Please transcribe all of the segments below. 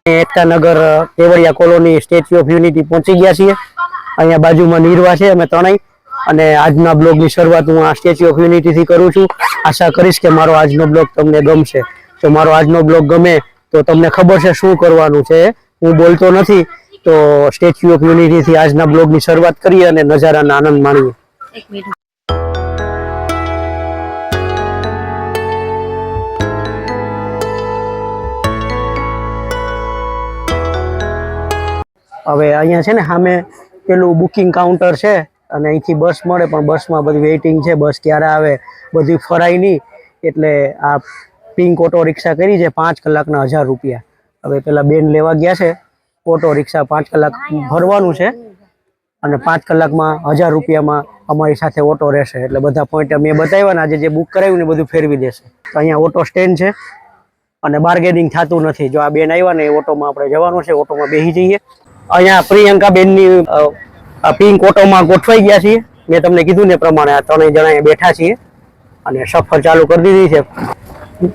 Ektanagar Kevadia colony statue of unity પહોંચી ગયા છીએ। અહીંયા બાજુમાં નીરવા છે, અમે ત્રણેય અને આજના બ્લોગની શરૂઆત હું આ સ્ટેચ્યુ ઓફ યુનિટીથી કરું છું। આશા કરીશ કે મારો આજનો બ્લોગ તમને ગમશે। તો મારો આજનો બ્લોગ ગમે તો તમને ખબર છે શું કરવાનું છે, હું બોલતો નથી। તો સ્ટેચ્યુ ઓફ યુનિટીથી આજના બ્લોગની શરૂઆત કરીએ અને નજારાનો આનંદ માણીએ। હવે અહીંયા છે ને સામે પેલું બુકિંગ કાઉન્ટર છે અને અહીંથી બસ મળે, પણ બસમાં બધી વેઇટિંગ છે, બસ ક્યારે આવે બધી ફરાય નહીં, એટલે આ પિંક ઓટો રિક્ષા કરી છે 5 કલાકના 1000 રૂપિયા। હવે પેલા બેન લેવા ગયા છે, ઓટો રિક્ષા 5 કલાક ભરવાનું છે અને 5 કલાકમાં 1000 રૂપિયામાં અમારી સાથે ઓટો રહેશે। એટલે બધા પોઈન્ટ મેં બતાવ્યા ને, આજે જે બુક કરાવ્યું ને બધું ફેરવી દેશે। તો અહીંયા ઓટો સ્ટેન્ડ છે અને બાર્ગેનિંગ થતું નથી। જો આ બેન આવ્યા ને એ ઓટોમાં આપણે જવાનું છે, ઓટોમાં બેસી જઈએ। અહીંયા પ્રિયંકા બેનની પિંક ઓટોમાં ગોઠવાઈ ગયા છીએ। મેં તમને કીધું ને પ્રમાણે આ ત્રણેય જણા બેઠા છીએ અને સફર ચાલુ કરી દીધી છે।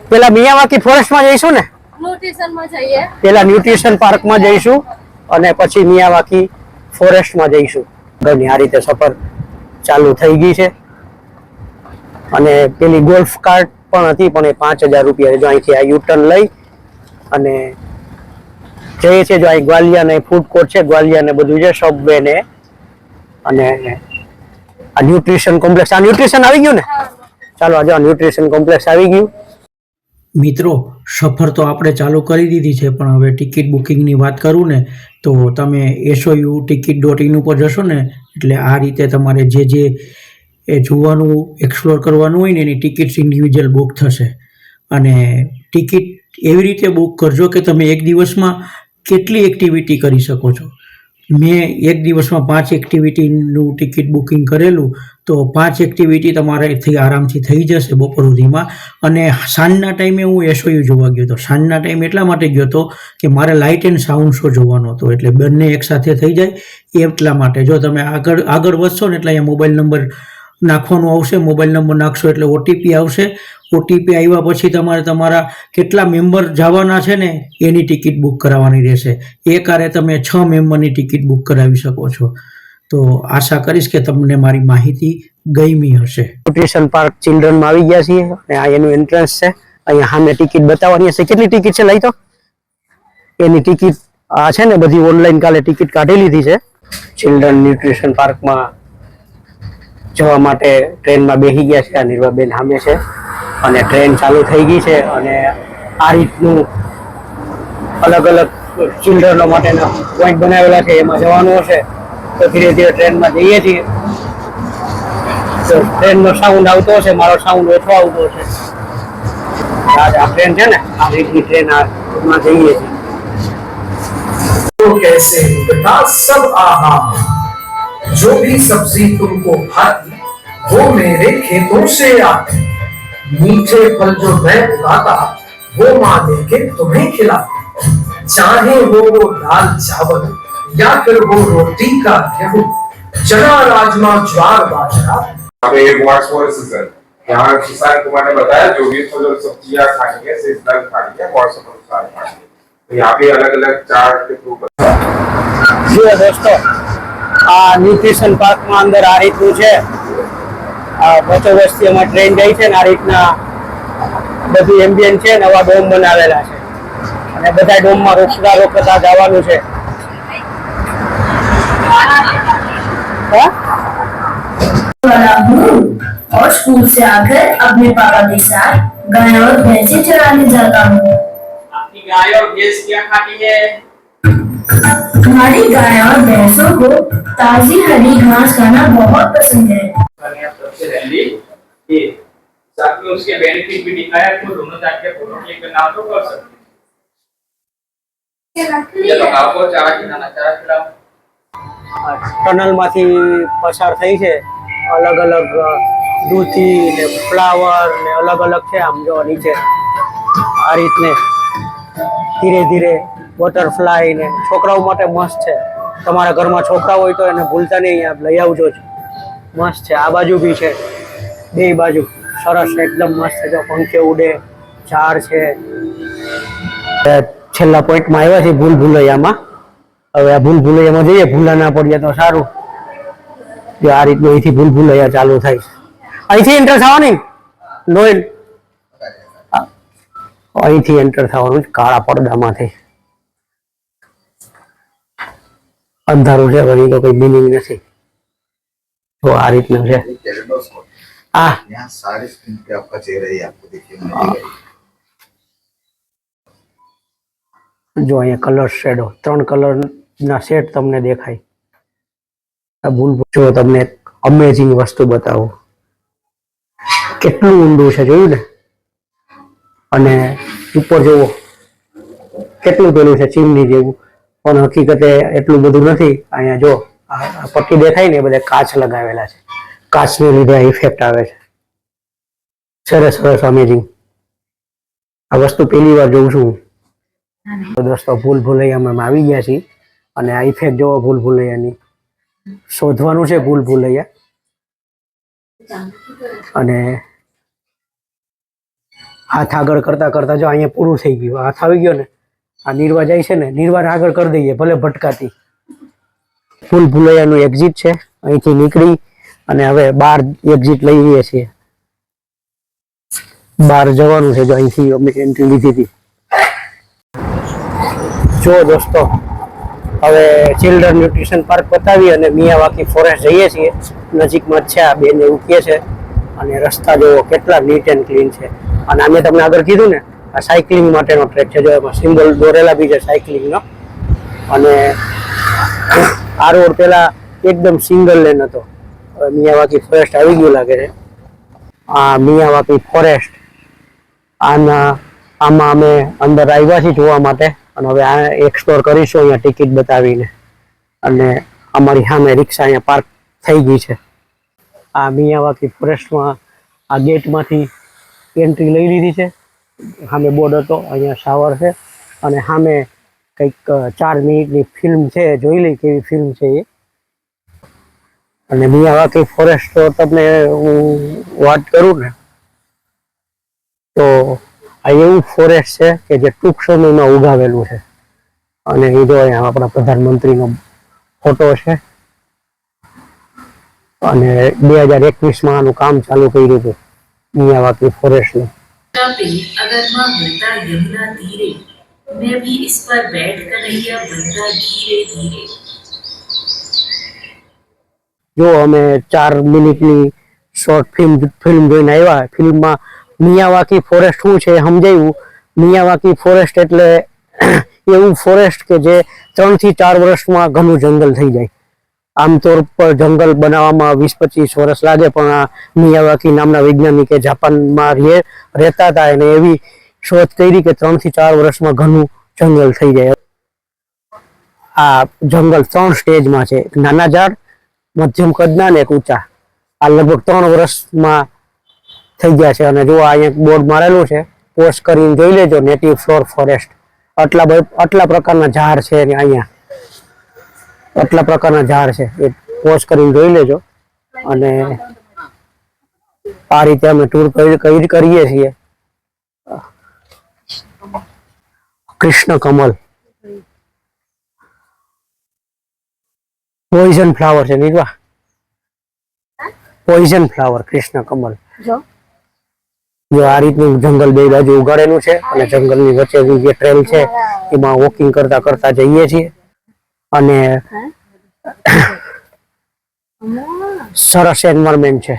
પેલા મિયાવાકી ફોરેસ્ટમાં જઈશું ને, ન્યુટ્રિશનમાં જઈએ, પેલા ન્યુટ્રિશન પાર્કમાં જઈશું અને પછી મિયાવાકી ફોરેસ્ટમાં જઈશું। ઘરની આ રીતે સફર ચાલુ થઈ ગઈ છે અને પેલી ગોલ્ફ કાર્ટ પણ હતી, પણ એ 5000 રૂપિયા। જો અહીંથી આ યુટર્ન લઈ અને જઈએ છીએ। જો અહીં ગ્વાલિયા ને ફૂડ કોર્ટ છે, ગ્વાલિયા ને બધું છે, સબવે ને અને આ ન્યુટ્રિશન કોમ્પ્લેક્સ। આ ન્યુટ્રિશન આવી ગયું ને, ચાલો આજે ન્યુટ્રિશન કોમ્પ્લેક્સ આવી ગયું। મિત્રો સફર તો આપણે ચાલુ કરી દીધી છે, પણ હવે ટિકિટ બુકિંગની વાત કરું ને તો તમે SOUTicket.in ઉપર જશો ને એટલે આ રીતે તમારે જે એ જોવાનું એક્સપ્લોર કરવાનું હોય ને એની ટિકિટ્સ ઇન્ડિવિજ્યુઅલ બુક થશે। અને ટિકિટ એવી રીતે બુક કરજો કે તમે એક દિવસમાં કેટલી એક્ટિવિટી કરી શકો છો। મેં એક દિવસમાં 5 એક્ટિવિટીનું ટિકિટ બુકિંગ કરેલું, તો 5 એક્ટિવિટી તમારાથી આરામથી થઈ જશે બપોર સુધીમાં। અને સાંજના ટાઈમે હું SOU જોવા ગયો હતો। સાંજના ટાઈમે એટલા માટે ગયો હતો કે મારે લાઇટ એન્ડ સાઉન્ડ શો જોવાનો હતો, એટલે બંને એકસાથે થઈ જાય એટલા માટે। જો તમે આગળ વધશો ને એટલે અહીંયા મોબાઈલ નંબર નાખવાનું આવશે, મોબાઈલ નંબર નાખશો એટલે OTP આવશે। OTP આવ્યા પછી તમારે તમારા કેટલા મેમ્બર જવાના છે ને એની ટિકિટ બુક કરાવવાની રહેશે। એ કારે તમે 6 મેમ્બરની ટિકિટ બુક કરાવી શકો છો। તો આશા કરીશ કે તમને મારી માહિતી ગમી હશે। ન્યુટ્રિશન પાર્ક ચિલ્ડ્રનમાં આવી ગયા છીએ અને આ એનું એન્ટ્રન્સ છે। અહીંયા સામે ટિકિટ બતાવવાની હશે। કેટલી ટિકિટ છે લઈ તો એની ટિકિટ આ છે ને બધી ઓનલાઈન કાલે ટિકિટ કાઢી લીધી છે। ચિલ્ડ્રન ન્યુટ્રિશન પાર્કમાં જવા માટે ટ્રેનમાં બેસી ગયા છે। આ નિર્વાબેન સામે છે અને ટ્રેન ચાલુ થઈ ગઈ છે અને આ રીતનું અલગ અલગ ચિલ્ડ્રનો માટેના પોઈન્ટ બનાવેલા છે, એમાં જવાનું હશે। તો ધીરે ધીરે ટ્રેનમાં જઈએ છીએ। તો ટ્રેનનો સાઉન્ડ આવતો હશે, મારો સાઉન્ડ ઓછો આવતો હશે। આ ટ્રેન છે ને આ રીતની ટ્રેન માં જઈએ છીએ। कैसे तथा सब आहार जो भी सब्जी तुमको भाती वो मेरे खेतों से आती, मीठे फल जो मैं उगाता वो माँ देके तुम्हें खिलाती, चाहे वो दाल चावल या फिर वो रोटी का गेहूं, चना राजमा ज्वार बाजरा। एक वर्ड्स फॉर सीजन यहाँ किसान कुमार ने बताया जो भी फल और सब्जियां खानी है, सीजनल खानी है, मौसम अनुसार खानी है। तो यहाँ पे अलग अलग चार्ट के थ्रू जी दोस्तों आ न्यूट्रिशन पार्क में अंदर आ रीतनु है। बचो वस्ती अमर ट्रेन जाई छे ने आ रीतना बधी एम्बियंस छे, नवा डोम बनावेला छे અને બધા ડોમમાં રોકતા જવાનું છે। और स्कूल से आकर अपने पापा के साथ गाय और भैंसे चराने जाता हूँ। आपकी गाय और भैंस क्या खाती है? हमारी गाय और भैंसों को ताजी हरी घास खाना बहुत पसंद है। सबसे पहले ये साथ में उसके बेनिफिट भी दिखाया, तो दोनों जाके फोटो क्लिक करना तो कर सकते हैं। चलो आपको चारा खिलाना, चारा खिलाओ। ટનલમાંથી પસાર થઈ છે, અલગ અલગ દૂધી ને ફ્લાવર ને અલગ અલગ છે। આમ જો નીચે આ રીતને ધીરે ધીરે બટરફ્લાય ને છોકરાઓ માટે મસ્ત છે। તમારા ઘરમાં છોકરા હોય તો એને ભૂલતા નહીં, લઈ આવજો જ, મસ્ત છે। આ બાજુ બી છે, બે બાજુ સરસ એકદમ મસ્ત છે। જો પંખે ઉડે, ઝાડ છે, છેલ્લા પોઈન્ટમાં આવ્યા છે ભૂલ ભૂલૈયામાં. હવે આ ભૂલ ભૂલૈયામાં જઈએ, ભૂલા ના પડીએ તો સારું. જો આ રીતનું અહીંથી ભૂલ ભૂલૈયા ચાલુ થાય. અહીંથી એન્ટર થવાની નોઈલ, અહીંથી એન્ટર થવાનું કાળા પડદામાંથી. અંધારું છે પણ એ તો કઈ મિનિંગ નથી. તો આ રીતનું છે. આ यहाँ सारे स्क्रीन पे आपका चेहरा ही आपको देखिए मिलेगा। જો અહીંયા કલર શેડો 3 કલર ના સેટ તમને દેખાય. આ ભૂલ જો તમને અમેઝિંગ વસ્તુ બતાવું, કેટલું ઊંડું છે જોયું ને. અને ઉપર જુઓ કેટલું પેલું છે ચીમની જેવું, પણ હકીકતે એટલું બધું નથી. અહીંયા જો આ પટ્ટી દેખાય ને એ બધા કાચ લગાવેલા છે. કાચને લીધે આ ઇફેક્ટ આવે છે. સરસ સરસ અમેઝિંગ. આ વસ્તુ પહેલી વાર જોઉં છું. તો દોસ્તો ભૂલ ભૂલૈયામાં આવી ગયા છીએ અને આ ઇફેક્ટ જોવો ભૂલ ભૂલૈયાની. શોધવાનું છે ભૂલ ભૂલૈયા. અને હાથ આગળ કરતા કરતા જો અહીંયા પૂરું થઈ ગયું. હાથ આવી ગયો ને, આ નીરવા જાય છે ને, નીરવાને આગળ કરી દઈએ ભલે ભટકાતી. ભૂલ ભૂલૈયાનું એક્ઝિટ છે. અહીંથી નીકળી અને હવે બહાર એક્ઝિટ લઈએ છીએ. બહાર જવાનું છે. જો અહીંથી અમે એન્ટ્રી લીધી હતી. જો દોસ્તો હવે ચિલ્ડ્રન ન્યુટ્રિશન પાર્ક બતાવી અને મિયાવાકી ફોરેસ્ટ જઈએ છીએ. નજીકમાં જ છે. આ બેન એવું કહે છે. અને રસ્તા જો કેટલા નીટ એન્ડ ક્લીન છે. અને અમે તમને આગળ કીધું ને, આ સાયકલિંગ માટેનો ટ્રેક છે. જો એમાં સિમ્બોલ દોરેલા બી છે સાયકલિંગનો. અને આ રોડ પેલા એકદમ સિંગલ લેન હતો. હવે મિયાવાકી ફોરેસ્ટ આવી ગયું લાગે છે. આ મિયાવાકી ફોરેસ્ટ, આમાં અમે અંદર આવ્યા છીએ જોવા માટે. અને હવે આ એક્સપ્લોર કરીશું અહીંયા ટિકિટ બતાવીને. અને અમારી સામે રિક્ષા અહીંયા પાર્ક થઈ ગઈ છે. આ મિયાવાકી ફોરેસ્ટમાં આ ગેટમાંથી એન્ટ્રી લઈ લીધી છે. સામે બોર્ડ હતો, અહીંયા શાવર છે. અને સામે કંઈક 4 મિનિટની ફિલ્મ છે. જોઈ લઈ કેવી ફિલ્મ છે એ. અને મિયાવાકી ફોરેસ્ટ તો તમને હું વાત કરું ને તો આ એવું ફોરેસ્ટ છે કે જે ટૂંક સમયમાં ઉગાવેલું છે. અને એ જો અહીંયા આપણા પ્રધાનમંત્રીનો ફોટો છે. અને 2021માં આનું કામ ચાલુ કર્યું હતું મિયાવાકી ફોરેસ્ટનું. अगर माँ बहता यमुना तीरे मैं भी इस पर बैठ कन्हैया बनता धीरे धीरे। જો અમે 4 મિનિટની શોર્ટ ફિલ્મ જોઈને આવ્યા. ફિલ્મમાં મિયાવાકી ફોરેસ્ટ શું છે એ સમજાયું. મિયાવાકી ફોરેસ્ટ એટલે એવું ફોરેસ્ટ કે જે 3 થી 4 વર્ષમાં ઘણું જંગલ થઈ જાય. આમતોર પર જંગલ બનાવવામાં 20-25 વર્ષ લાગે, પણ આ મિયાવાકી નામના વૈજ્ઞાનિકે જાપાનમાં રહેતા હતા અને એવી શોધ કરી કે 3 થી 4 વર્ષમાં ઘણું જંગલ થઈ જાય. આ જંગલ 3 સ્ટેજમાં છે. નાના ઝાડ, મધ્યમ કદના ને એક ઊંચા. આ લગભગ 3 વર્ષમાં થઈ ગયા છે. અને જો અહીંયા બોર્ડ મારેલું છે, પોસ્ટ કરીને જોઈ લેજો, નેટિવ ફ્લોર ફોરેસ્ટ. આટલા પ્રકારના ઝાડ છે ને અહીંયા આટલા પ્રકારના ઝાડ છે એ પોસ્ટ કરીને જોઈ લેજો. અને આ રીતે અમે ટૂર કરીએ છીએ. કૃષ્ણ કમલ પોઈઝન ફ્લાવર છે નીરવા. પોઈઝન ફ્લાવર કૃષ્ણ કમલ. જો આ રીતનું જંગલ બે બાજુ ઉગાડેલું છે. અને જંગલની વચ્ચે જે ટ્રેલ છે એમાં વોકિંગ કરતા કરતા જઈએ છીએ. અને સરસ એન્વાયરમેન્ટ છે.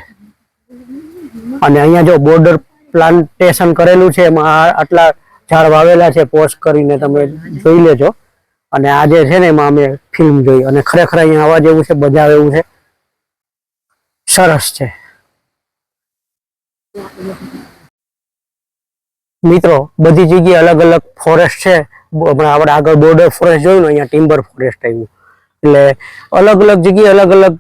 અને અહીંયા જો બોર્ડર પ્લાન્ટેશન કરેલું છે, એમાં આટલા ઝાડ વાવેલા છે. પોસ્ટ કરીને તમે જોઈ લેજો. અને આ જે છે ને એમાં અમે ફિલ્મ જોઈ. અને ખરેખર અહીંયા આવવા જેવું છે, મજા આવે એવું છે. સરસ છે મિત્રો. બધી જગ્યાએ અલગ અલગ ફોરેસ્ટ છે. આપણે આગળ બોર્ડર ફોરેસ્ટ જોયું ને, અહીંયા ટિમ્બર ફોરેસ્ટ આવ્યું. એટલે અલગ અલગ જગ્યાએ અલગ અલગ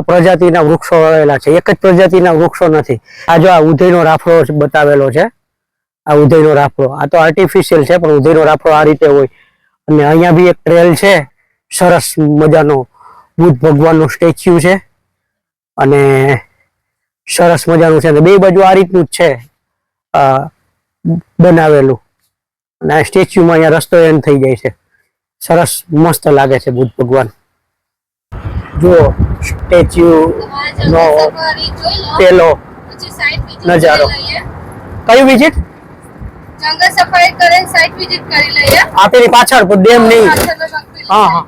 પ્રજાતિના વૃક્ષો આવેલા છે. એક જ પ્રજાતિના વૃક્ષો નથી. આ જો આ ઉધઈનો રાફડો બતાવેલો છે. આ ઉધઈનો રાફડો, આ તો આર્ટિફિશિયલ છે, પણ ઉધઈનો રાફડો આ રીતે હોય. અને અહીંયા બી એક ટ્રેલ છે સરસ મજાનો. બુદ્ધ ભગવાનનું સ્ટેચ્યુ છે અને સરસ મજાનું છે. અને બે બાજુ આ રીતનું જ છે બનાવેલું. અને સ્ટેચ્યુમાં અહીંયા રસ્તો એન્ડ થઈ જાય છે. સરસ મસ્ત લાગે છે બુદ્ધ ભગવાન. જો સ્ટેચ્યુ નો પેલો નજારો. કયું વિઝિટ? જંગલ સફારી કરીને સાઇટ વિઝિટ કરી લઈએ. આ પેલી પાછળ ડેમ નહીં. હા હા.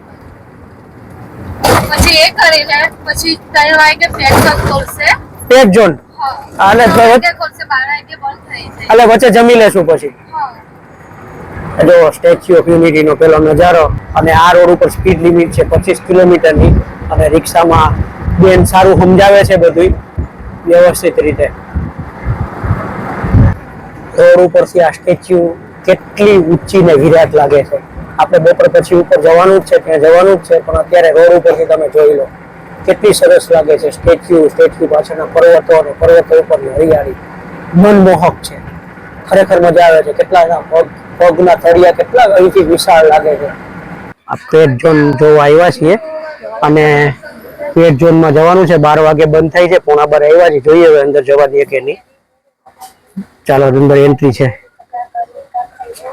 પછી એ કરીને પછી 3 વાગે ફેક્ટર ખોલશે. પેટ ઝોન. હા. આલે 3 વાગે ખોલશે, 12 વાગે બંધ થઈ જાય. એટલે વચ્ચે જમી લેશું પછી. હા. જો સ્ટેચ્યુ ઓફ યુનિટી નો પેલો નજારો. અને આ રોડ ઉપર સ્પીડ લિમિટ છે 25 કિલોમીટરની. અને રિક્ષામાં બેન સારું સમજાવે છે બધું વ્યવસ્થિત રીતે. રોડ ઉપરથી આ સ્ટેચ્યુ કેટલી ઊંચી ને વિરાટ લાગે છે. આપણે બપોર પછી ઉપર જવાનું જ છે, ત્યાં જવાનું જ છે, પણ અત્યારે રોડ ઉપરથી તમે જોઈ લો કેટલી સરસ લાગે છે સ્ટેચ્યુ પાછળના પર્વતો અને પર્વતો ઉપરની હરિયાળી મનમોહક છે. ખરેખર મજા આવે છે. કેટલા પગના તળિયા કેટલા અહીંથી વિશાળ લાગે છે. આ પેટ ઝોન જોવા આવ્યા છીએ અને પેટ ઝોનમાં જવાનું છે. 12 વાગે બંધ થાય છે, 11:15 આવ્યા છે. જોઈએ હવે અંદર જવા દે કે નહીં. ચાલો અંદર એન્ટ્રી છે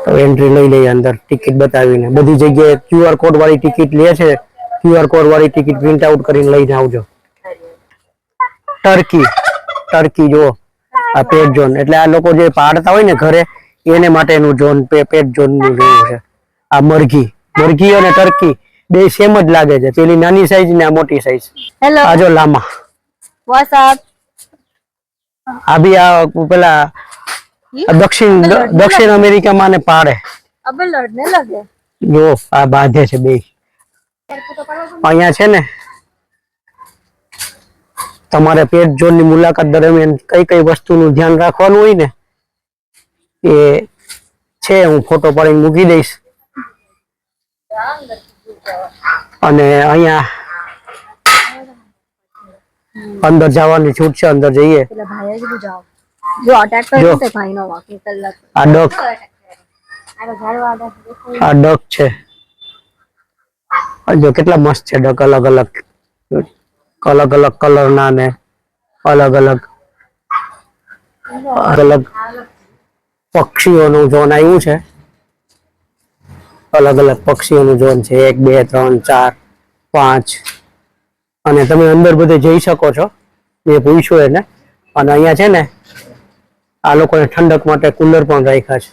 તો એન્ટ્રી લઈ લઈએ. અંદર ટિકિટ બતાવીને બધી જગ્યાએ QR કોડ વાળી ટિકિટ લે છે. QR કોડ વાળી ટિકિટ પ્રિન્ટ આઉટ કરીને લઈને આવજો. ટર્કી જો આ પેટ ઝોન એટલે આ લોકો જે પાડતા હોય ને ઘરે એને માટેનું ઝોન પેટ ઝોન નું જોયું છે. આ મરઘી અને ટર્કી બે સેમ જ લાગે છે. પેલી નાની સાઈઝ ને આ મોટી સાઈઝ. હેલો, આ જો લામા. Watts up? આ બી આ પેલા દક્ષિણ અમેરિકામાં ને પાડે. અબે લડને લગે. જો આ બાંધે છે બે. અહીંયા છે ને તમારે પેટ ઝોન ની મુલાકાત દરમિયાન કઈ કઈ વસ્તુનું ધ્યાન રાખવાનું હોય ને એ છે. હું ફોટો પાડીને મૂકી દઈશ. અને અહીંયા અંદર જવાની છૂટ છે. અંદર જઈએ. પેલા ભાઈએ કીધું જાઓ. જો અટેક કર્યો તે ભાઈનો વાકી કલાક. આ ડક છે. જો કેટલા મસ્ત છે ડક. અલગ અલગ કલર ના ને અલગ અલગ પક્ષીઓનું ઝોન આવ્યું છે. અલગ અલગ પક્ષીઓનું ઝોન છે. 1 2 3 4 5 અને તમે અંદર બધે જઈ શકો છો. મેં પૂછ્યું એને. અને અહીંયા છે ને આ લોકોને ઠંડક માટે કુલર પણ રાખ્યા છે.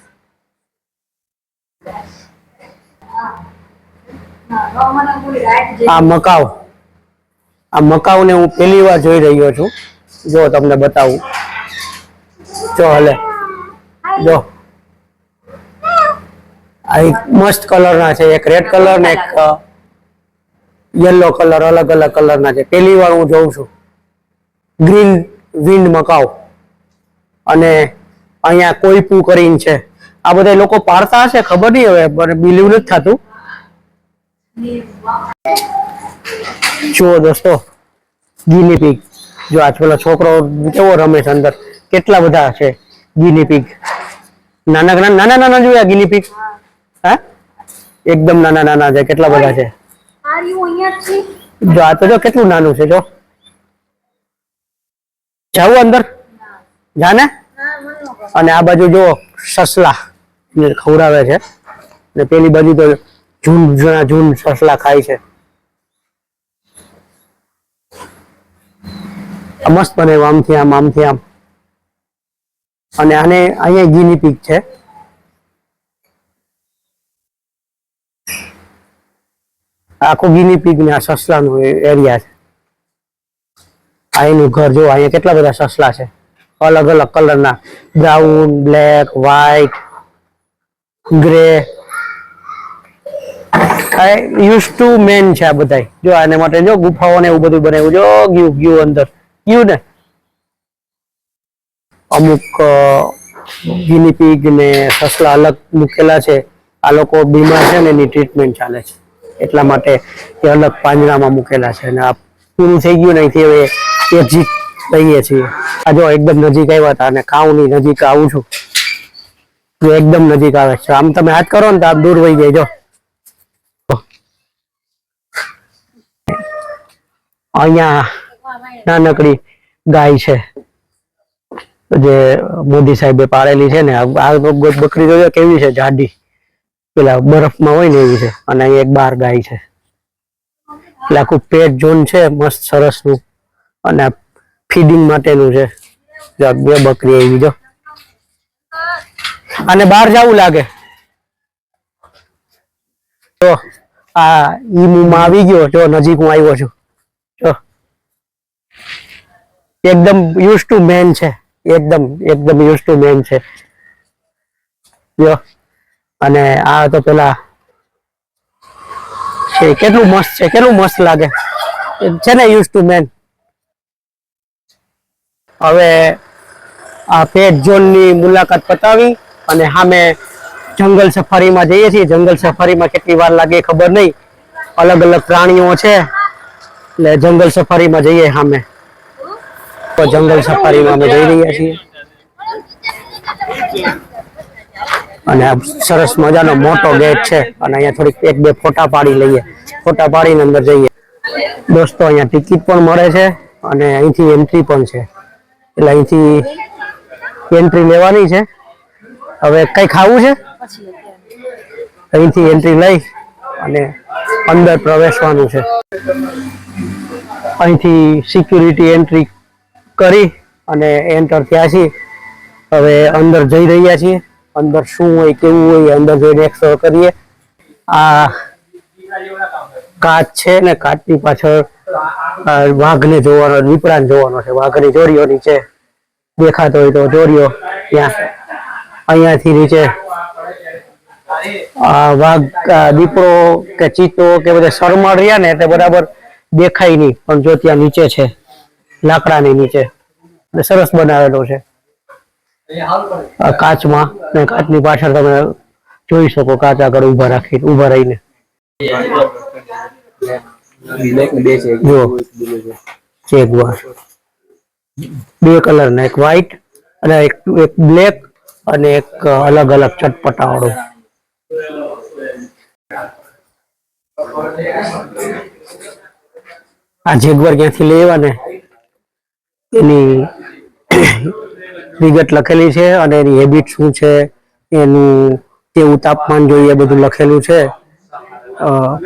આ મકાઉને હું પહેલી વાર જોઈ રહ્યો છું. જો તમને બતાવું. જો હલે જો આ એક મસ્ત કલરના છે. એક રેડ કલર ને એક યલો કલર. અલગ અલગ કલરના છે. પહેલી વાર હું જોઉં છું. Green wind Macau. અને અહીંયા કોઈપુ કરીને છે. આ બધા લોકો પાડતા હશે, ખબર નહીં હવે, પણ બિલીવ નથી થતું. જુઓ દોસ્તો ગિની પિગ. જો આજ પેલો છોકરો કેવો રમે છે અંદર. કેટલા બધા છે ગિની પિગ. નાના જોયા ગિની પિગ? હા, એકદમ નાના છે. કેટલા બધા છે. જો આ તો જો કેટલું નાનું છે. જો જાવું અંદર જાને. અને આ બાજુ જો સસલા ખવડાવે છે. ને પેલી બાજુ તો ઝૂંડ સસલા ખાય છે. મસ્ત બને આમથી આમ. અને આને અહીંયા ગિની પિગ છે. આખું ગિની પિગ ને આ સસલાનું એરિયા છે. આ એનું ઘર જો. અહીંયા કેટલા બધા સસલા છે. અલગ અલગ કલરના. Brown, black, white, grey. યુઝ ટુ મેન છે આ બધા. જો આને માટે જો ગુફાઓ ને એવું બધું બનાવ્યું. જો ગયું અંદર ગયું ને. અમુક ગિની પિગ ને સસલા અલગ મૂકેલા છે. આ લોકો બીમાર છે ને એની ટ્રીટમેન્ટ ચાલે છે એટલા માટે એ અલગ પાંજરામાં મૂકેલા છે. અને આ પૂરું થઈ ગયું નહીં હવે એક્ઝિટ લઈએ છીએ. આ જો એકદમ નજીક આવ્યા હતા અને કાઉની નજીક આવું છું. જો એકદમ નજીક આવે છે. આમ તમે હાથ કરો ને તો આપ દૂર વહી જાય. જો અહીંયા નાનકડી ગાય છે. જે મોદી સાહેબે પાડેલી છે ને આ બકરી જોઈએ કેવી છે જાડી, પેલા બરફમાં હોય ને એવી છે. અને અહીં એક બાર ગાય છે. એટલે આખું પેટ ઝોન છે મસ્ત સરસ નું, અને ફીડિંગ માટેનું છે. બે બકરી આવી જો, અને બહાર જવું લાગે તો આ ઈમુમાં આવી ગયો. જો નજીક હું આવ્યો છું, જો એકદમ યુઝ ટુ મેન છે, એકદમ યુઝ ટુ મેન છે. જો અને આ તો પેલા છે, કેટલું મસ્ત છે, કેટલું મસ્ત લાગે છે ને, યુઝ ટુ મેન. હવે આ પેટ ઝોન ની મુલાકાત પતાવી અને સામે જંગલ સફારીમાં જઈએ છીએ. જંગલ સફારીમાં કેટલી વાર લાગે ખબર નહીં, અલગ અલગ પ્રાણીઓ છે એટલે જંગલ સફારીમાં જઈએ સામે. તો જંગલ સફારીમાં અમે જઈ રહ્યા છીએ અને આ સરસ મજાનો મોટો ગેટ છે. અને અહીંયા થોડીક એક બે ફોટા પાડી લઈએ, ફોટા પાડીને અંદર જઈએ. દોસ્તો અહીંયા ટિકિટ પણ મળે છે અને અહીંથી એન્ટ્રી પણ છે. એટલે અહીંથી એન્ટ્રી લેવાની છે. હવે કઈ ખાવું છે અહીંથી એન્ટ્રી લઈ અને અંદર પ્રવેશવાનું છે. અહીંથી સિક્યુરિટી એન્ટ્રી કરી અને એન્ટર થયા છીએ. હવે અંદર જઈ રહ્યા છીએ. અંદર શું હોય કેવું હોય અંદર જઈને એક્સપ્લોર કરીએ. આ કાચ છે ને, કાચની પાછળ વાઘને જોવાનો, દીપડાને જોવાનો છે. વાઘની જોડીઓ નીચે દેખાતો હોય તો જોડીઓ ત્યાં, અહીંયાથી નીચે વાઘ, દીપડો કે ચીતો કે બધા શરમાળ રહ્યા ને એટલે બરાબર દેખાય નહીં, પણ જો ત્યાં નીચે છે લાકડાની નીચે, એટલે સરસ બનાવેલો છે કાચમાં. ને કાચની પાછળ તમે જોઈ શકો, કાચ આગળ ઉભા રહીને જો જેગુઆર, બે કલર ના, એક વ્હાઈટ અને એક બ્લેક અને એક અલગ અલગ ચટપટા વાળો. આ જેગુઆર ક્યાંથી લેવા ને એની વિગત લખેલી છે અને એની હેબિટ શું છે, એનું કેવું તાપમાન જોઈએ, બધું લખેલું છે.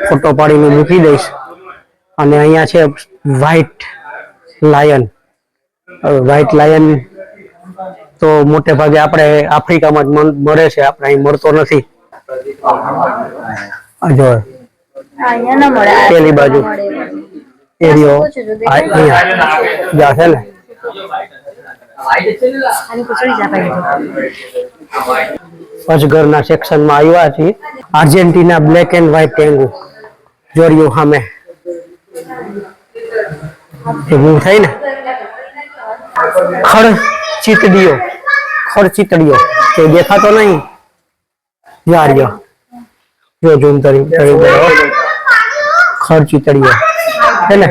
ફોટો પાડીને મૂકી દઈશ. અને અહીંયા છે વ્હાઈટ લાયન. વ્હાઈટ લાયન તો મોટે ભાગે આપણે આફ્રિકામાં જ મળે છે, આપણે અહીં મળતો નથી. જો પેલી બાજુ એરિયો અહીંયા છે ને, અજગરના સેક્શનમાં આવ્યા છીએ. આર્જેન્ટિના બ્લેક એન્ડ વ્હાઈટ ટેંગુ જોડ્યું સામે એવું થાય ને. ખડચીતડીઓ તે દેખાતો નહીં. જાર્યો જો ઝૂમ કરી ખડચીતડીઓ છે ને.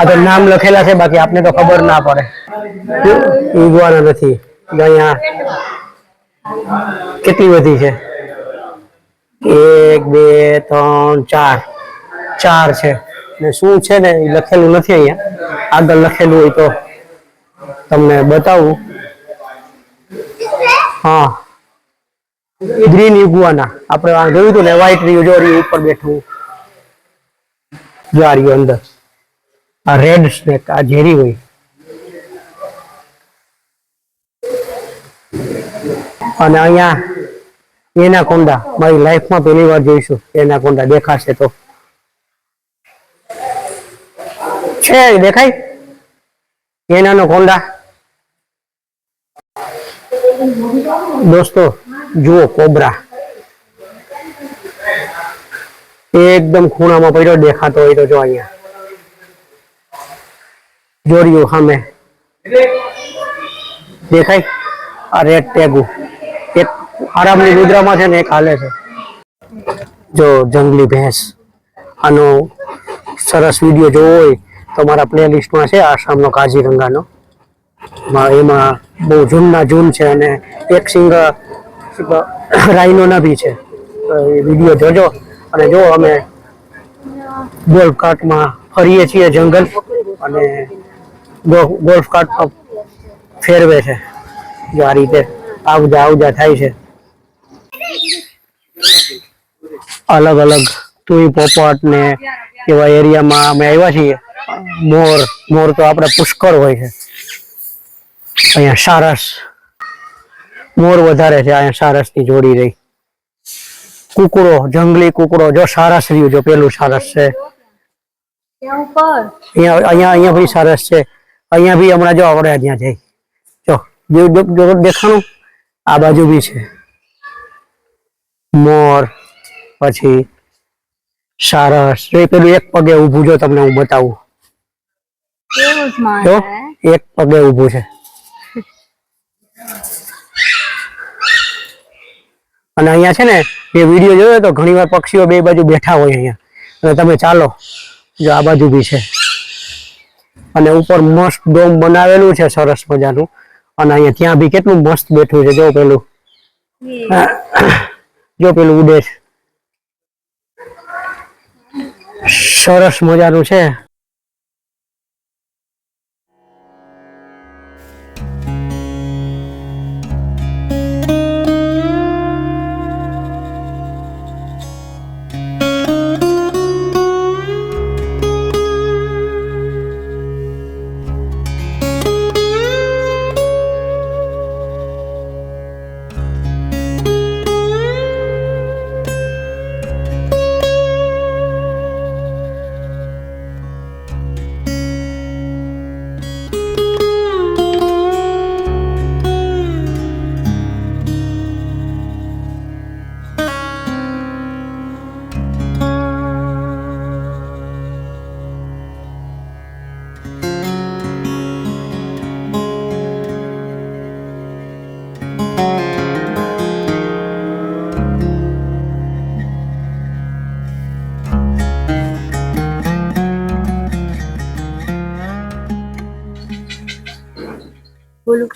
આ તો નામ લખેલા છે, બાકી આપને તો ખબર ના પડે. ઈગવાના નથી. અહીંયા કેટલી બધી છે, 1 2 3 4 છે. ને શું છે ને એ લખેલું નથી અહીંયા. આગળ લખેલું હોય તો તમને બતાવું. હા, ગ્રીન ઇગુઆના આપણે જોયું હતું ને, વ્હાઈટ જોરી ઉપર બેઠું જો રહ્યું અંદર. આ રેડ સ્નેક, આ ઝેરી હોય. અને અહીંયા એનાકોન્ડા, મારી લાઈફમાં પહેલી વાર જોઈશું એનાકોન્ડા. દેખાશે તો છે, દેખાય એનાનો કોંડા. દોસ્તો જુઓ કોબરા એકદમ ખૂણામાં પડ્યો, દેખાતો હોય તો જો અહીંયા જોડ્યું સામે દેખાય. આ રેડ ટેગુ એક આરામની મુદ્રામાં છે ને, એક હાલે છે. જો જંગલી ભેંસ, આનો સરસ વિડીયો જોવો હોય તો મારા પ્લેલિસ્ટમાં છે, આસામનો કાઝીરંગાનો. એમાં બહુ જૂનના જૂન છે અને એક સિંગ રાઈનોના બી છે. એ વિડીયો જોજો. અને જો અમે ગોલ્ફ કાર્ટમાં ફરીએ છીએ જંગલ, અને ગોલ્ફ કાર્ટમાં ફેરવે છે. જો આ રીતે આવજા થાય છે. અલગ અલગ તુઈ પોપટ ને એવા એરિયામાં અમે આવ્યા છીએ. મોર તો આપણે પુષ્કળ હોય છે. અહીંયા સારસ મોર વધારે છે. અહીંયા સારસ ની જોડી રહી. કુકડો, જંગલી કુકડો, જો સારસ રહ્યું, જો પેલું સારસ છે. ત્યાં ઉપર અહીંયા ભાઈ સારસ છે. અહીંયા બી હમણાં જો આપણે ત્યાં જઈ જો દેખાણું, આ બાજુ બી છે મોર, પછી સારસ. એ પેલું એક પગે ઊભું, જો તમને હું બતાવું, કેવું સ્માર્ટ જો હે. એક પગે ઊભું છે. અને અહીંયા છે ને, એ વિડીયો જોયો તો ઘણી વાર પક્ષીઓ બે બાજુ બેઠા હોય અહીંયા. અને તમે ચાલો, જો આ બાજુ બી છે. અને ઉપર મસ્ત ડોમ બનાવેલું છે સરસ મજાનું. અને અહીંયા ત્યાં બી કેટલું મસ્ત બેઠું છે. જો પેલું જો પેલું ઉડે છે, સરસ મજાનું છે.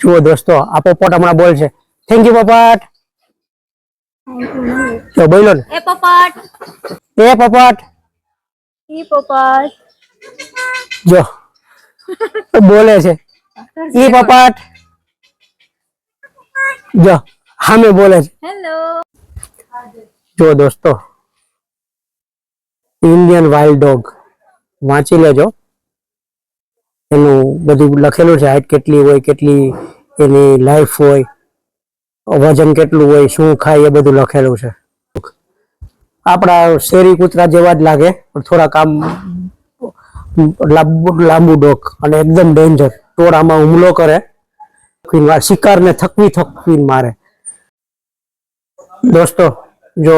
જુઓ દોસ્તો, આ પોપટ હમણાં બોલ છે. થેન્ક યુ પોપટ. જો બોલો ને, એ પોપટ, એ પોપટ. ઈ પોપટ. જો બોલે છે, ઈ પોપટ. જો સામે બોલે છે. હેલો. જો દોસ્તો, ઇન્ડિયન વાઇલ્ડ ડોગ વાંચી લેજો. એનું બધું લખેલું છે. હાઈટ કેટલી હોય, કેટલી એની લાઈફ હોય, વજન કેટલું હોય, શું ખાય, એ બધું લખેલું છે. આપણા શેરી કૂતરા જેવા જ લાગે, પણ થોડાક આમ લાંબુ ડોક અને એકદમ ડેન્જર. ટોળામાં હુમલો કરે, શિકારને થકવી મારે. દોસ્તો જો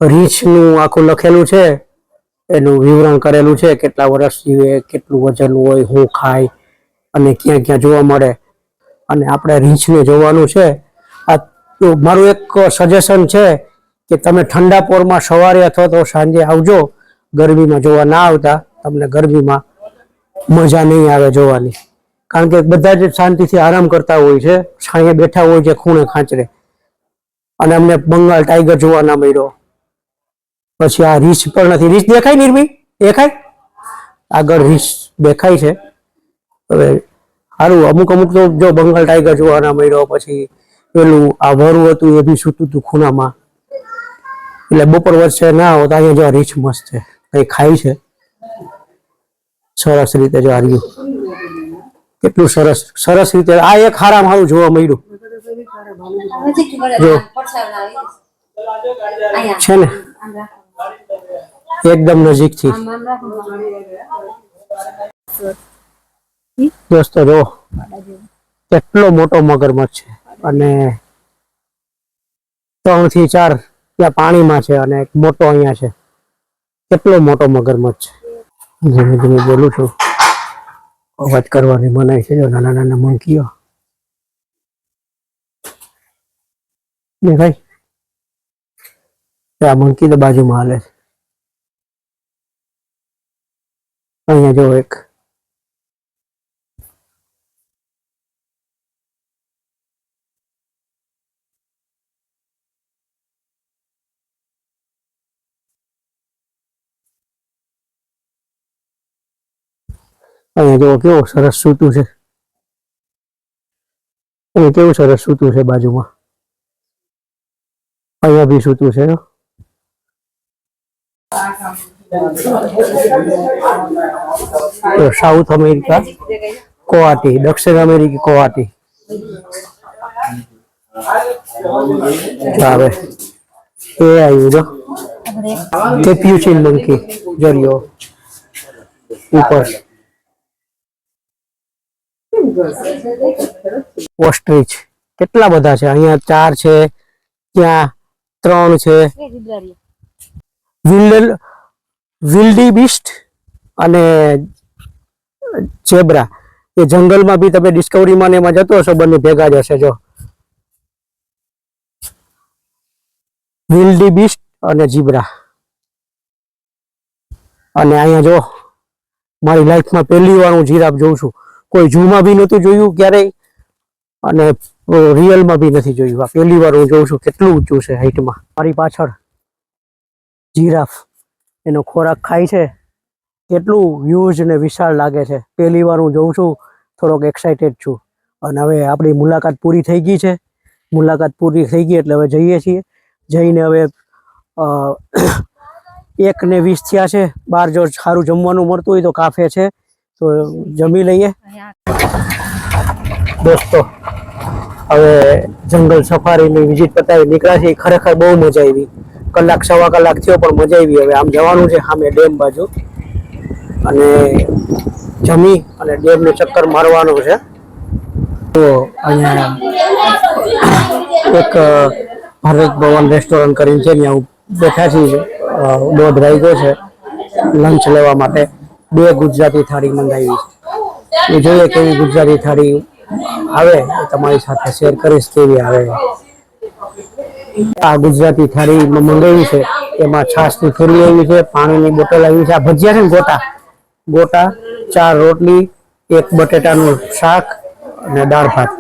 રીંછનું આખું લખેલું છે, એનું વિવરણ કરેલું છે. કેટલા વર્ષ જીવે, કેટલું વજન હોય, શું ખાય અને ક્યાં ક્યાં જોવા મળે. અને આપણે રીંછને જોવાનું છે. આ તો મારું એક સજેશન છે કે તમે ઠંડા પોરમાં સવારે અથવા તો સાંજે આવજો. ગરમીમાં જોવા ના આવતા, તમને ગરમીમાં મજા નહીં આવે જોવાની. કારણ કે બધા જ શાંતિથી આરામ કરતા હોય છે, છાંયે બેઠા હોય છે, ખૂણે ખાંચરે. અને અમને બંગાળ ટાઈગર જોવા ના મળ્યો. પછી આ રીંછ પણ નથી. રીંછ દેખાય નિર્મી? દેખાય? આગળ રીંછ દેખાય છે. હવે સારું, અમુક તો જો બંગાળ ટાઈગર જોવા ના મળ્યો. પછી પેલું આ વરુ હતું, એ બી સૂતું હતું ખૂણામાં. એટલે બપોર વચ્ચે ના આવો તો અહીંયા જો રીંછ મસ્ત છે, કઈ ખાય છે સરસ રીતે. જો હાર્યું કેટલું સરસ રીતે. આ એક હારામાં હારું જોવા મળ્યું. જો છે ને એકદમ નજીકથી. દોસ્તો જો કેટલો મોટો મગરમચ્છ છે. અને 3 થી 4 ત્યાં પાણીમાં છે અને એક મોટો અહીંયા છે. કેટલો મોટો મગરમચ્છ છે. ધીમે ધીમે બોલું છું, અવાજ કરવાની મનાઈ છે. જો નાના નાના મંકીઓ દેખાય. આ મંકી તો બાજુમાં હાલે છે. અહીંયા જો એક અહીંયા જો કેવો સરસ સૂતું છે. અને કેવું સરસ સૂતું છે બાજુમાં, અહીંયા બી સૂતું છે. સાઉથ અમેરિકા કોહાટી, દક્ષિણ અમેરિકા કોહાટી આવે એ આવ્યું જો કેપ્યુચિન મંકી જરિયો ઉપર, ઓસ્ટ્રીચ કેટલા બધા છે અહીંયા, 4 છે, ત્યાં 3 છે. વિલ્ડી બીસ્ટ અને ઝેબ્રા એ જંગલમાં બી તમે ડિસ્કવરીમાં ને એમાં જતો હશો, બંને ભેગા જ હશે. જો વિલ્ડી બીસ્ટ અને ઝીબ્રા. અને અહીંયા જો મારી લાઈફમાં પહેલી વાર હું જીરાફ જોઉં છું. કોઈ ઝૂમાં બી નહોતું જોયું ક્યારેય અને રિયલમાં બી નથી જોયું. આ પહેલી વાર હું જોઉં છું. કેટલું ઊંચું છે હાઈટમાં. મારી પાછળ જીરાફ એનો ખોરાક ખાય છે. કેટલું હ્યુજ ને વિશાળ લાગે છે. પહેલી વાર હું જોઉં છું. થોડોક એક્સાઇટેડ છું. અને હવે આપણી મુલાકાત પૂરી થઈ ગઈ છે. મુલાકાત પૂરી થઈ ગઈ એટલે હવે જઈએ છીએ. જઈને હવે 1:20 થયા છે. બહાર જો સારું જમવાનું મળતું હોય તો કાફે છે તો જમી લઈએ. દોસ્તો હવે જંગલ સફારીની વિઝિટ પતાવી નીકળ્યા છે. ખરેખર બહુ મજા આવી. કલાક સવા કલાક થયો પણ મજા આવી. હવે આમ જવાનું છે સામે ડેમ બાજુ અને જમી અને ડેમને ચક્કર મારવાનું છે. તો અહીંયા એક ભારત ભવન રેસ્ટોરન્ટ કરીને છે, ત્યાં બેઠા છીએ. દોઢ વાગ્યો છે લંચ લેવા માટે. 2 ગુજરાતી થાળી મંગાવી છે. એ જોઈએ કેવી ગુજરાતી થાળી આવે તમારી સાથે શેર કરીશ કેવી આવે. આ ગુજરાતી થાળી મંગાવી છે. એમાં છાશની થેલી આવી છે, પાણીની બોટલ આવી છે. આ ભજીયા છે ને ગોટા, 4 રોટલી, 1 બટેટાનું શાક અને દાળ ભાત.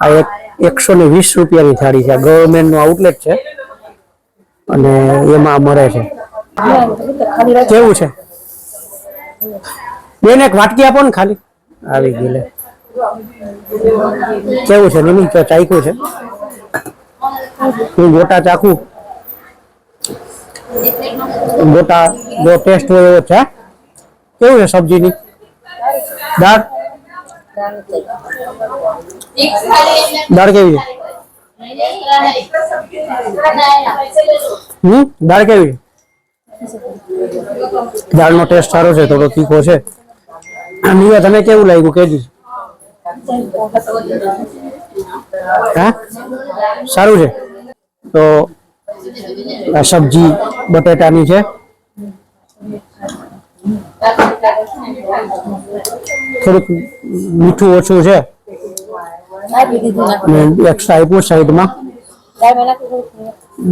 આ 120 રૂપિયાની થાળી છે. ગવર્મેન્ટનું આઉટલેટ છે અને એમાં મળે છે. કેવું છે બેન? એક વાટકી આપો ને ખાલી. આવી ગઈ લે. કેવું છે નીની? ચાખ્યું છે? હું ગોટા ચાખું. ગોટા જો ટેસ્ટ હોય એવો છે. કેવું છે સબ્જીની? દાળ કેવી છે? દાળ કેવી? દાળનો ટેસ્ટ સારો છે, થોડો તીખો છે. નીવા તને કેવું લાગ્યું કેજી? હા સારું છે. તો આ સબ્જી બટેટાની છે. થોડુંક મીઠું ઓછું છે અને એક્સ્ટ્રા આપ્યું સાઈડમાં.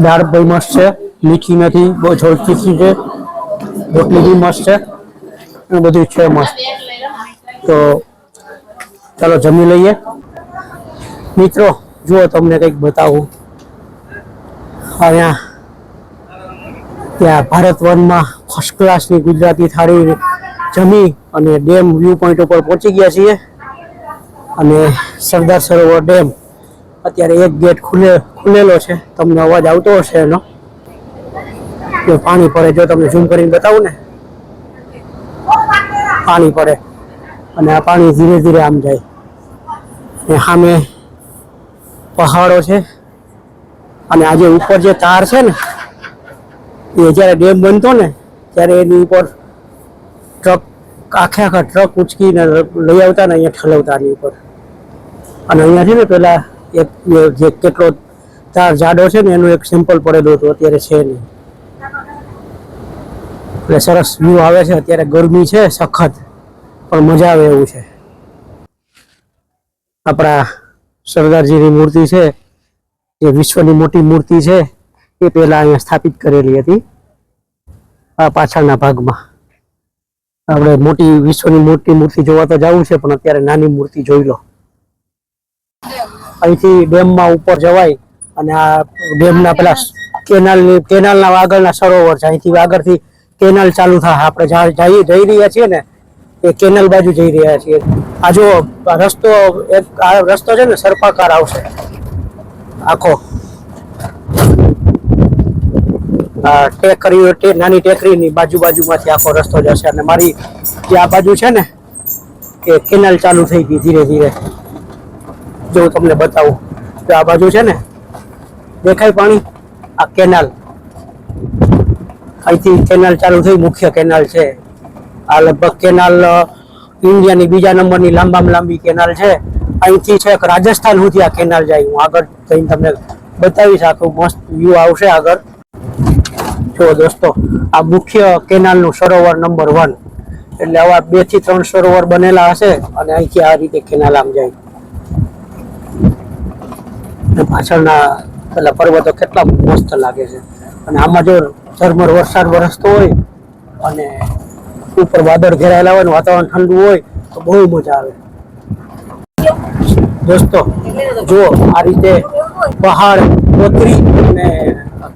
દાળ બહુ મસ્ત છે, મીઠી નથી, બહુ તીખી છે. રોટલી બી મસ્ત છે અને બધું છે મસ્ત. તો ચાલો જમી લઈએ. મિત્રો જુઓ તમને કંઈક બતાવું. અહીંયા ત્યાં ભારત વનમાં ફર્સ્ટ ક્લાસની ગુજરાતી થાળી જમી અને ડેમ વ્યૂ પોઈન્ટ ઉપર પહોંચી ગયા છીએ. અને સરદાર સરોવર ડેમ અત્યારે એક ગેટ ખુલેલો છે. તમને અવાજ આવતો હશે એનો. જો પાણી પડે, જો તમને ઝૂમ કરીને બતાવું ને, પાણી પડે અને આ પાણી ધીરે ધીરે આમ જાય. અને સામે પહાડો છે અને આજે ઉપર જે તાર છે ને, એ જ્યારે ડેમ બનતો ને ત્યારે એની ઉપર ટ્રક આખા ટ્રક ઉચકીને લઈ આવતા ને અહીંયા ઠલવતા એની ઉપર. અને અહીંયા છે ને પેલા એક જે કેટલો તાર જાડો છે ને એનું એક સેમ્પલ પડેલું હતું, અત્યારે છે નહીં. એટલે સરસ વ્યૂ આવે છે. અત્યારે ગરમી છે સખત પણ મજા આવે એવું છે. આપણા સરદારજીની મૂર્તિ છે, જે વિશ્વની મોટી મૂર્તિ છે, એ પહેલા અહીંયા સ્થાપિત કરેલી હતી. આ પાછળના ભાગમાં આપણે મોટી વિશ્વની મોટી મૂર્તિ જોવા તો જવું છે, પણ અત્યારે નાની મૂર્તિ જોઈ લો. અહીંથી ડેમમાં ઉપર જવાય અને આ ડેમના પેલા કેનાલના આગળના સરોવર છે. અહીંથી આગળથી કેનાલ ચાલુ થાય. આપણે જઈ રહ્યા છીએ ને એ કેનલ બાજુ જઈ રહ્યા છીએ. આ જો આ રસ્તો આ રસ્તો છે ને સર્પાકાર આવશે આખો. આ ટેકરી નાની ટેકરીની બાજુમાંથી આખો રસ્તો જશે અને મારી જે આ બાજુ છે ને એ કેનાલ ચાલુ થઈ ગઈ ધીરે ધીરે. જો હું તમને બતાવું તો આ બાજુ છે ને દેખાય પાણી, આ કેનાલ અહીંથી કેનાલ ચાલુ થઈ, મુખ્ય કેનાલ છે આ. લગભગ કેનાલ ઇન્ડિયાની બીજા નંબરની લાંબામાં લાંબી કેનાલ છે. અહીંથી છેક રાજસ્થાન સુધી આ કેનાલ જાય. હું આગળ જઈને તમને બતાવીશ, આખું મસ્ત વ્યૂ આવશે આગળ. જો દોસ્તો આ મુખ્ય કેનાલનું સરોવર નંબર 1. એટલે આવા 2 થી 3 સરોવર બનેલા હશે અને અહીંથી આ રીતે કેનાલ આમ જાય. પાછળના પેલા પર્વતો કેટલા મસ્ત લાગે છે. અને આમાં જો ઝરમર વરસાદ વરસતો હોય અને ઉપર વાદળ ઘેરાયેલા હોય, વાતાવરણ ઠંડુ હોય તો બહુ મજા આવે. દોસ્તો જો આ રીતે પહાડ કોતરી અને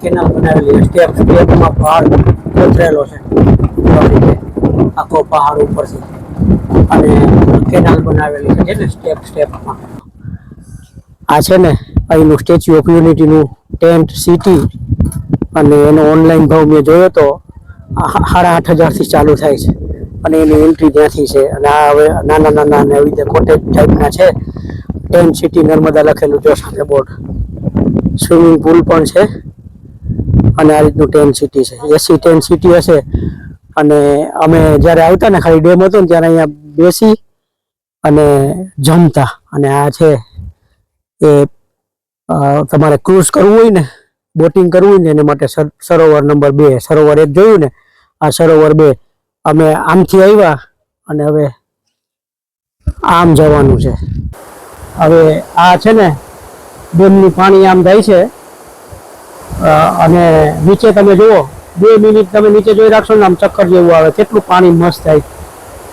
કેનાલ બનાવેલી સ્ટેપમાં પહાડ કોતરેલો છે આખો પહાડ ઉપરથી, અને કેનાલ બનાવેલી છે ને સ્ટેપમાં. આ છે ને અહીંનું સ્ટેચ્યુ ઓફ યુનિટીનું ટેન્ટ સિટી, અને એનો ઓનલાઈન ભાવ મેં જોયો તો 8,500થી ચાલુ થાય છે અને એની એન્ટ્રી ત્યાંથી છે. અને આ હવે નાના નાના અને એવી રીતે કોટેજ ટાઈપના છે. ટેન્ટ સિટી નર્મદા લખેલું જો સામે બોર્ડ. સ્વિમિંગ પુલ પણ છે અને આ રીતનું ટેન્ટ સિટી છે. એસી ટેન્ટ સિટી હશે. અને અમે જ્યારે આવતા ને ખાલી ડેમ હતો ને ત્યારે અહીંયા બેસી અને જમતા. અને આ છે એ તમારે ક્રૂઝ કરવું હોય ને, બોટિંગ કરવું હોય ને એના માટે સરોવર નંબર 2. સરોવર 1 જોયું ને, આ સરોવર 2. અમે આમથી આવ્યા અને હવે આમ જવાનું છે. હવે આ છે ને ડેમનું પાણી આમ જાય છે અને નીચે તમે જુઓ 2 મિનિટ તમે નીચે જોઈ રાખશો ને આમ ચક્કર જેવું આવે, કેટલું પાણી મસ્ત થાય.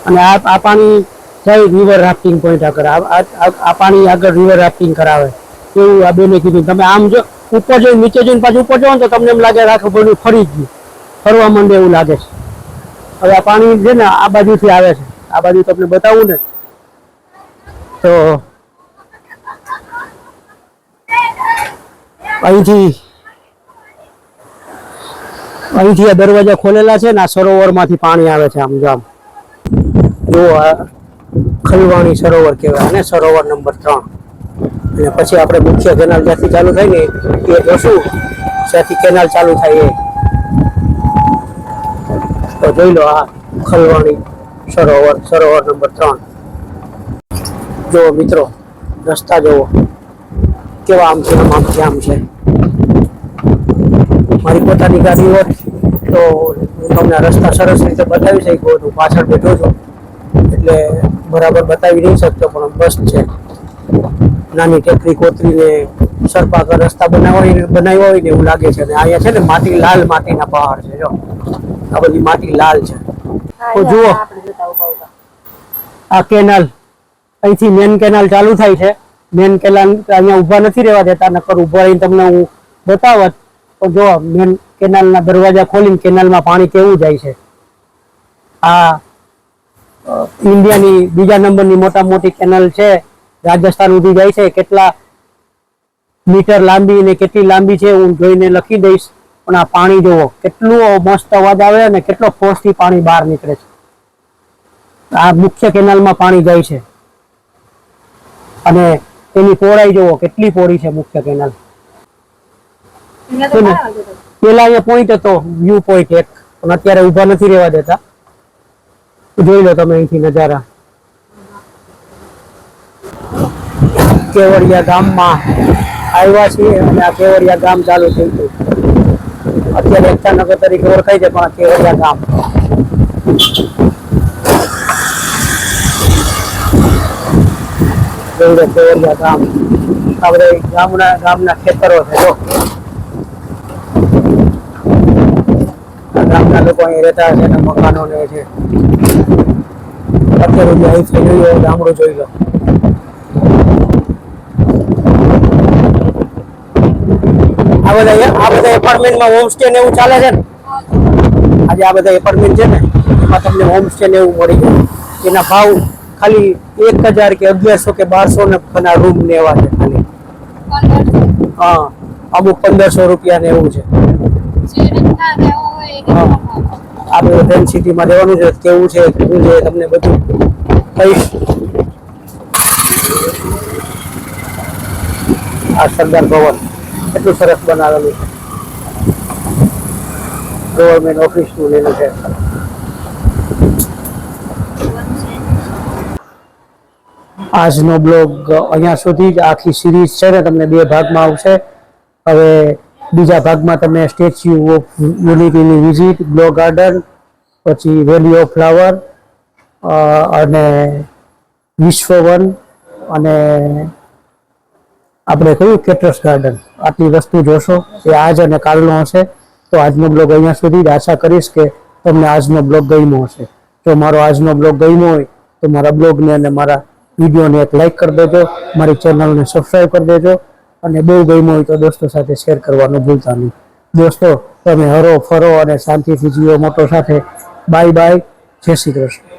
અને આ પાણી જાય રિવર રાફ્ટિંગ પોઈન્ટ આગળ. આ પાણી આગળ રિવર રાફ્ટિંગ કરાવે એવું આ બેને કીધું. તમે આમ જો ઉપર જોઈને નીચે જોઈને પાછું ઉપર જાઓ તો તમને એમ લાગે આખું બધું ફરી ગયું, ફરવા માંડે એવું લાગે છે. હવે આ પાણી છે ને આ બાજુથી આવે છે. આ બાજુ તમને બતાવું ને તો અહીંથી આ દરવાજા ખોલેલા છે ને આ સરોવરમાંથી પાણી આવે છે. આમ જો આમ જો આ ખલવાણી સરોવર કહેવાય અને સરોવર નંબર 3. અને પછી આપણે મુખ્ય કેનાલ જ્યાંથી ચાલુ થાય ને એ જોશું, જ્યાંથી કેનાલ ચાલુ થાય એ તો જોઈ લો. આ ખલવાણી સરોવર નંબર 3. જો મિત્રો રસ્તા જોવો કેવા આમથી આમ છે. મારી પોતાની ગાડી હોત તો હું તમને રસ્તા સરસ રીતે બતાવી શક્યો હતો. પાછળ બેઠો છું એટલે બરાબર બતાવી નહીં શકતો, પણ બસ છે નાની ટેકરી કોતરીને સર્પાકાર રસ્તા બનાવ્યા હોય ને એવું લાગે છે. અને અહીંયા છે ને માટી, લાલ માટીના પહાડ છે. જો આ બધી માટી લાલ છે. તો જુઓ આ કેનાલ, અહીંથી મેન કેનાલ ચાલુ થાય છે. મેન કેનાલ અહીંયા ઊભા નથી રહેવા દેતા, નકર ઊભા રહીને તમને હું બતાવત. તો જો મેન કેનાલના દરવાજા ખોલીને કેનાલમાં પાણી કેવું જાય છે. આ ઇન્ડિયાની બીજા નંબરની મોટી કેનાલ છે, રાજસ્થાન સુધી જાય છે. કેટલા મીટર લાંબી અને કેટલી લાંબી છે હું જોઈને લખી દઈશ. પણ આ પાણી જોવો કેટલું મસ્ત અવાજ આવે અને કેટલો ફોર્સથી પાણી બહાર નીકળે છે. આ મુખ્ય કેનાલમાં પાણી જાય છે અને એની પહોળાઈ જોવો કેટલી પહોળી છે મુખ્ય કેનાલ. પેલા અહીંયા પોઈન્ટ હતો, વ્યૂ પોઈન્ટ એક, પણ અત્યારે ઊભા નથી રહેવા દેતા. જોઈ લો તમે અહીંથી નજારા. કેવડિયા ગામમાં આવ્યા છીએ અને આ કેવડિયા ગામ ચાલુ થઈ ગયું. અત્યારે એકતાનગર તરીકે ઓળખાય છે, પણ કેવડિયા ગામ. જોઈ લો કેવડિયા ગામ. આ બધા ગામના ખેતરો છે. જો ગામના લોકો અહીં રહેતા છે ને મકાનો ને છે. અત્યારે જે હાઈફાઈ જોઈ લો ગામડું જોઈ લો. આ બધા એપાર્ટમેન્ટમાં હોમસ્ટે ને એવું ચાલે છે ને. આજે આ બધા એપાર્ટમેન્ટ છે ને એમાં તમને હોમસ્ટે ને એવું મળી જાય. એના ભાવ ખાલી 1000 કે 1100 કે 1200 ના રૂમ ને એવા છે ખાલી. હા, અમુક 1500 રૂપિયા ને એવું છે. હા, આપણે ટ્રેન સિટીમાં રહેવાનું છે, કેવું છે શું છે તમને બધું કહીશ. આ સરદાર ભવન એટલું સરસ બનાવેલું છે, ગવર્મેન્ટ ઓફિસનું લેલું છે. આજનો બ્લોગ અહીંયા સુધી જ. આખી સિરીઝ છે ને તમને 2 ભાગમાં આવશે. હવે બીજા ભાગમાં તમે સ્ટેચ્યુ ઓફ યુનિટીની વિઝિટ, ગ્લો ગાર્ડન, પછી વેલી ઓફ ફ્લાવર અને વિશ્વવન અને આપણે કયું કેટરસ ગાર્ડન, આટલી વસ્તુ જોશો. એ આજ અને કાલનો હશે. તો આજનો બ્લોગ અહીંયા સુધી જ. આશા કરીશ કે તમને આજનો બ્લોગ ગમ્યો હશે. જો મારો આજનો બ્લોગ ગમ્યો હોય તો મારા બ્લોગને અને મારા વિડીયોને એક લાઈક કરી દેજો, મારી ચેનલને સબસ્ક્રાઈબ કરી દેજો અને બહુ ગમ્યો હોય તો દોસ્તો સાથે શેર કરવાનું ભૂલતા નહીં. દોસ્તો તમે હરો ફરો અને શાંતિથી જીવો મોટો સાથે. બાય બાય, જય શ્રી કૃષ્ણ.